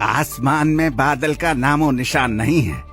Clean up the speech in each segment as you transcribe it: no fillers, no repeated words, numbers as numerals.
आसमान में बादल का नामो निशान नहीं है।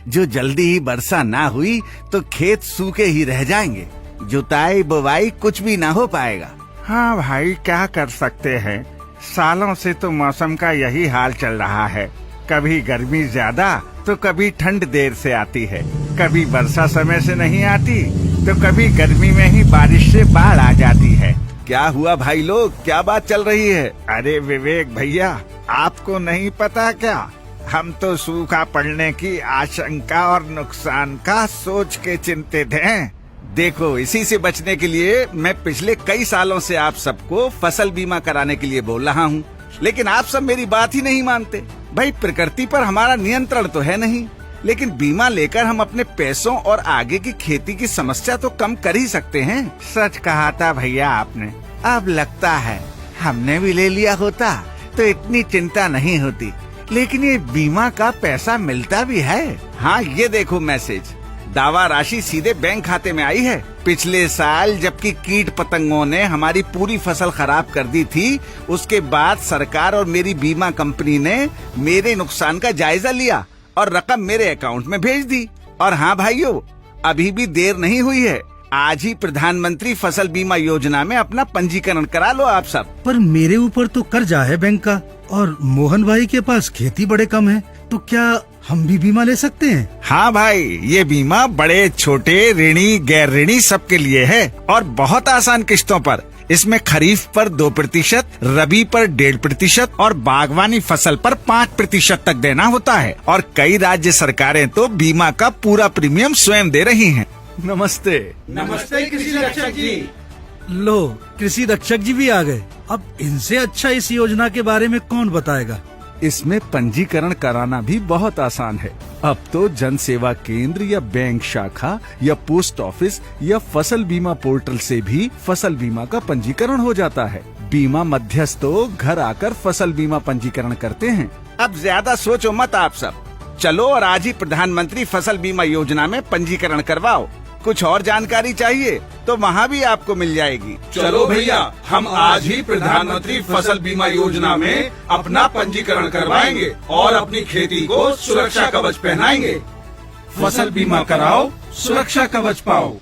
जो जल्दी ही वर्षा ना हुई तो खेत सूखे ही रह जाएंगे, जुताई बुवाई कुछ भी ना हो पाएगा। हाँ भाई, क्या कर सकते हैं, सालों से तो मौसम का यही हाल चल रहा है। कभी गर्मी ज्यादा तो कभी ठंड देर से आती है, कभी वर्षा समय से नहीं आती तो कभी गर्मी में ही बारिश से बाढ़ आ जाती है। क्या हुआ भाई लोग, क्या बात चल रही है? अरे विवेक भैया, आपको नहीं पता क्या? हम तो सूखा पड़ने की आशंका और नुकसान का सोच के चिंतित हैं। देखो, इसी से बचने के लिए मैं पिछले कई सालों से आप सबको फसल बीमा कराने के लिए बोल रहा हूँ, लेकिन आप सब मेरी बात ही नहीं मानते। भाई, प्रकृति पर हमारा नियंत्रण तो है नहीं, लेकिन बीमा लेकर हम अपने पैसों और आगे की खेती की समस्या तो कम कर ही सकते हैं। सच कहा था भैया आपने। अब लगता है हमने भी ले लिया होता तो इतनी चिंता नहीं होती, लेकिन ये बीमा का पैसा मिलता भी है। हाँ, ये देखो मैसेज, दावा राशि सीधे बैंक खाते में आई है। पिछले साल जबकि कीट पतंगों ने हमारी पूरी फसल खराब कर दी थी, उसके बाद सरकार और मेरी बीमा कंपनी ने मेरे नुकसान का जायजा लिया और रकम मेरे अकाउंट में भेज दी। और हाँ भाइयों, अभी भी देर नहीं हुई है, आज ही प्रधानमंत्री फसल बीमा योजना में अपना पंजीकरण करा लो आप सब। पर मेरे ऊपर तो कर्जा है बैंक का, और मोहन भाई के पास खेती बड़े कम है, तो क्या हम भी बीमा ले सकते हैं? हाँ भाई, ये बीमा बड़े छोटे ऋणी गैर ऋणी सबके लिए है और बहुत आसान किश्तों पर। इसमें खरीफ पर 2%, रबी पर 1.5% और बागवानी फसल पर 5% तक देना होता है। और कई राज्य सरकारें तो बीमा का पूरा प्रीमियम स्वयं दे रही हैं। नमस्ते। नमस्ते कृषि रक्षक जी। लो, कृषि रक्षक जी भी आ गए। अब इनसे अच्छा इस योजना के बारे में कौन बताएगा? इसमें पंजीकरण कराना भी बहुत आसान है। अब तो जन सेवा केंद्र या बैंक शाखा या पोस्ट ऑफिस या फसल बीमा पोर्टल से भी फसल बीमा का पंजीकरण हो जाता है। बीमा मध्यस्थ तो घर आकर फसल बीमा पंजीकरण करते हैं। अब ज्यादा सोचो मत आप सब, चलो और आज ही प्रधानमंत्री फसल बीमा योजना में पंजीकरण करवाओ। कुछ और जानकारी चाहिए तो वहाँ भी आपको मिल जाएगी। चलो भैया, हम आज ही प्रधानमंत्री फसल बीमा योजना में अपना पंजीकरण करवाएंगे और अपनी खेती को सुरक्षा कवच पहनाएंगे। फसल बीमा कराओ, सुरक्षा कवच पाओ।